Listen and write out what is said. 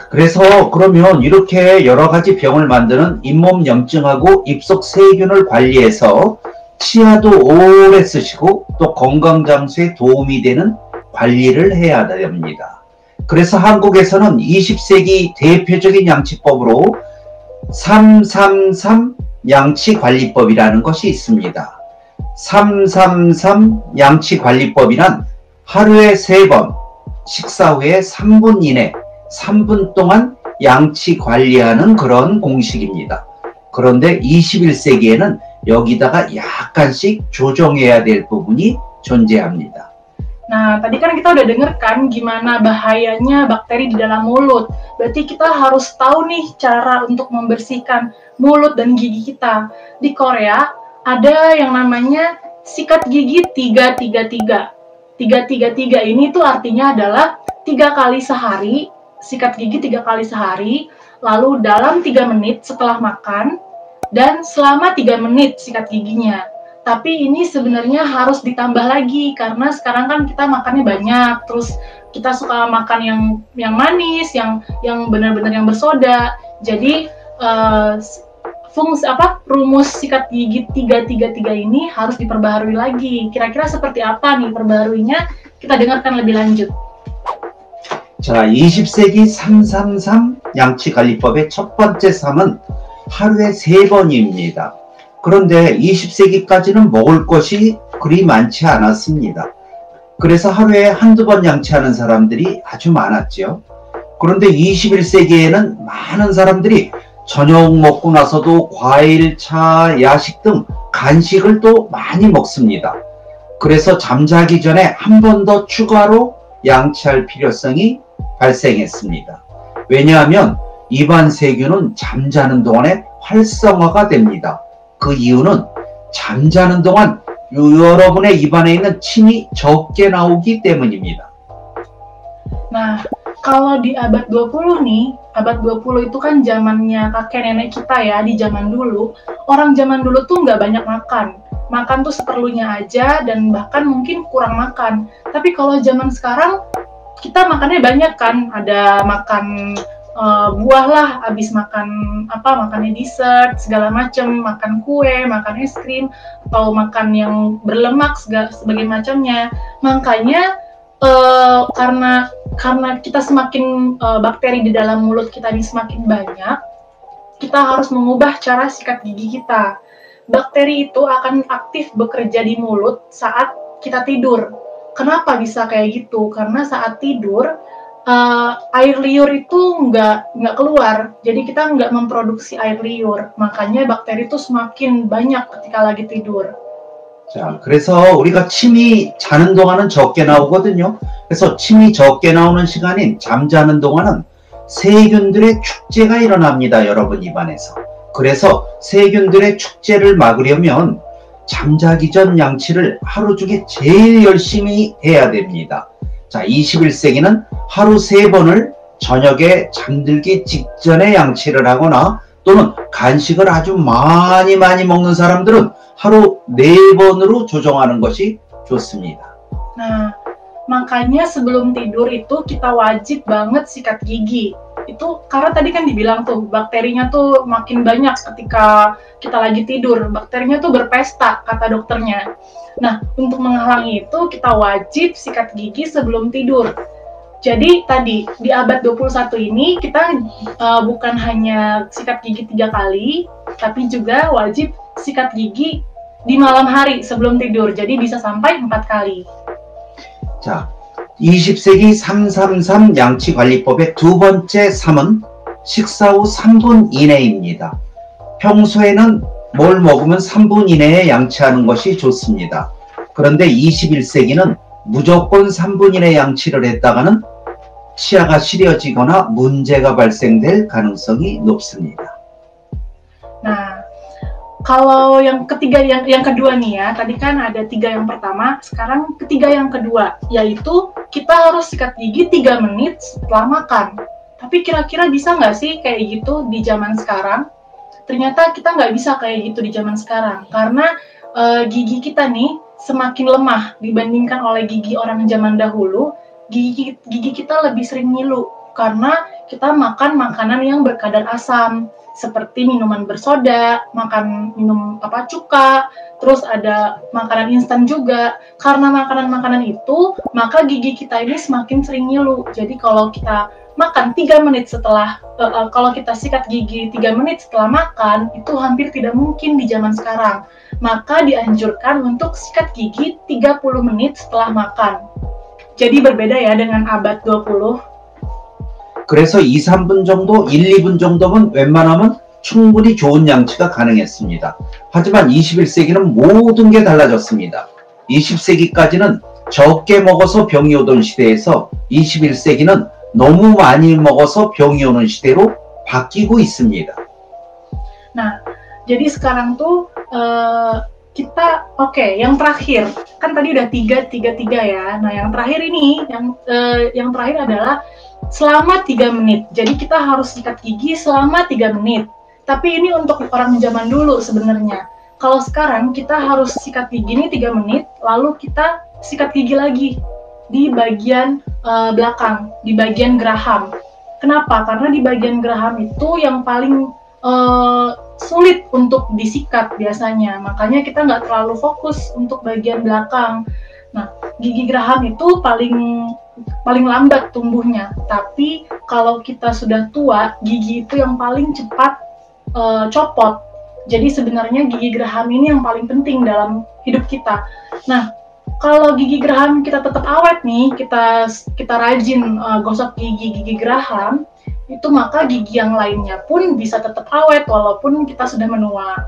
그래서 그러면 이렇게 여러 가지 병을 만드는 잇몸 염증하고 입속 세균을 관리해서 치아도 오래 쓰시고 또 건강 장수에 도움이 되는 관리를 해야 됩니다. 그래서 한국에서는 20세기 대표적인 양치법으로 333 양치관리법이라는 것이 있습니다. 333 양치관리법이란 하루에 3번, 식사 후에 3분 이내 3분 동안 양치 관리하는 그런 공식입니다. 그런데 21세기에는 여기다가 약간씩 조정해야 될 부분이 존재합니다. Nah, tadi kan kita udah denger kan gimana bahayanya bakteri di dalam mulut. Berarti kita harus tahu nih cara untuk membersihkan mulut dan gigi kita. Di Korea ada yang namanya sikat gigi 333. 333 ini tuh artinya adalah 3 kali sehari, sikat gigi 3 kali sehari, lalu dalam 3 menit setelah makan, dan selama 3 menit sikat giginya. Tapi ini sebenarnya harus ditambah lagi karena sekarang kan kita makannya banyak, terus kita suka makan yang manis, yang benar-benar yang bersoda. Jadi rumus sikat gigi 333 ini harus diperbaharui lagi. Kira-kira seperti apa nih perbaharuinya? Kita dengarkan lebih lanjut. 자, 20세기 333 양치관리법의 첫 번째 3은 하루에 3번입니다. 그런데 20세기까지는 먹을 것이 그리 많지 않았습니다. 그래서 하루에 한두 번 양치하는 사람들이 아주 많았죠. 그런데 21세기에는 많은 사람들이 저녁 먹고 나서도 과일, 차, 야식 등 간식을 또 많이 먹습니다. 그래서 잠자기 전에 한 번 더 추가로 양치할 필요성이 발생했습니다. 왜냐하면 입안 세균은 잠자는 동안에 활성화가 됩니다. 그 이유는 잠자는 동안 여러분의 입안에 있는 침이 적게 나오기 때문입니다. Nah, kalau di abad 20 nih, abad 20 itu kan zamannya kakek nenek kita ya, di zaman dulu. Orang zaman dulu tuh nggak banyak makan. Makan tuh seperlunya aja dan bahkan mungkin kurang makan. Tapi kalau zaman sekarang, kita makannya banyak kan. Ada makan buah lah, habis makannya dessert, segala macam, makan kue, makan es krim, atau makan yang berlemak, sebagai macamnya. Makanya karena kita semakin bakteri di dalam mulut kita ini semakin banyak, kita harus mengubah cara sikat gigi kita. Bakteri itu akan aktif bekerja di mulut saat kita tidur. Kenapa bisa kayak gitu? Karena saat tidur air liur itu nggak keluar, jadi kita nggak memproduksi air liur, makanya bakteri itu semakin banyak ketika lagi tidur. 자, 그래서 우리가 침이 자는 동안은 적게 나오거든요. 그래서 침이 적게 나오는 시간인 잠자는 동안은 세균들의 축제가 일어납니다, 여러분 입안에서. 그래서 세균들의 축제를 막으려면 잠자기 전 양치를 하루 중에 제일 열심히 해야 됩니다. 자, 21세기는 하루 3번을 저녁에 잠들기 직전에 양치를 하거나 또는 간식을 아주 많이 먹는 사람들은 하루 4번으로 조정하는 것이 좋습니다. Nah, makanya sebelum tidur itu kita wajib banget sikat gigi. Itu karena tadi kan dibilang tuh bakterinya tuh makin banyak ketika kita lagi tidur. Bakterinya tuh berpesta, kata dokternya. Nah, untuk menghalangi itu kita wajib sikat gigi sebelum tidur. Jadi tadi di abad 21 ini kita bukan hanya sikat gigi 3 kali, tapi juga wajib sikat gigi di malam hari sebelum tidur. Jadi bisa sampai 4 kali. 자, 20세기 333 양치관리법의 두 번째 3은 식사 후 3분 이내입니다. 평소에는 뭘 먹으면 3분 이내에 양치하는 것이 좋습니다. 그런데 21세기는 무조건 3분 이내 양치를 했다가는 치아가 시려지거나 문제가 발생될 가능성이 높습니다. Nah, kalau yang ketiga, yang kedua nih ya, tadi kan ada 3 yang pertama, sekarang ketiga yang kedua, yaitu kita harus sikat gigi 3 menit setelah makan. Tapi kira-kira bisa nggak sih kayak gitu di zaman sekarang? Ternyata kita nggak bisa kayak gitu di zaman sekarang, karena gigi kita nih semakin lemah dibandingkan oleh gigi orang zaman dahulu. Gigi kita lebih sering ngilu karena kita makan makanan yang berkadar asam, seperti minuman bersoda, minum cuka, terus ada makanan instan juga. Karena makanan-makanan itu, maka gigi kita ini semakin sering ngilu. Jadi kalau kita makan 3 menit setelah, kalau kita sikat gigi 3 menit setelah makan, itu hampir tidak mungkin di zaman sekarang. Maka dianjurkan untuk sikat gigi 30 menit setelah makan. Jadi berbeda ya dengan abad 20. 그래서 2, 3분 정도, 1, 2분 정도면 웬만하면 충분히 좋은 양치가 가능했습니다. 하지만 21세기는 모든 게 달라졌습니다. 20세기까지는 적게 먹어서 병이 오던 시대에서 21세기는 너무 많이 먹어서 병이 오는 시대로 바뀌고 있습니다. Nah, jadi sekarang tuh kita yang terakhir kan tadi udah 3 ya. Nah, yang terakhir ini yang terakhir adalah selama 3 menit. Jadi kita harus sikat gigi selama 3 menit. Tapi ini untuk orang zaman dulu sebenarnya. Kalau sekarang kita harus sikat gigi ini 3 menit, lalu kita sikat gigi lagi di bagian belakang, di bagian geraham. Kenapa? Karena di bagian geraham itu yang paling sulit untuk disikat biasanya. Makanya kita nggak terlalu fokus untuk bagian belakang. Nah, gigi geraham itu paling lambat tumbuhnya. Tapi kalau kita sudah tua, gigi itu yang paling cepat copot. Jadi sebenarnya gigi geraham ini yang paling penting dalam hidup kita. Nah, kalau gigi geraham kita tetap awet nih, kita rajin gosok gigi geraham, itu maka gigi yang lainnya pun bisa tetap awet walaupun kita sudah menua.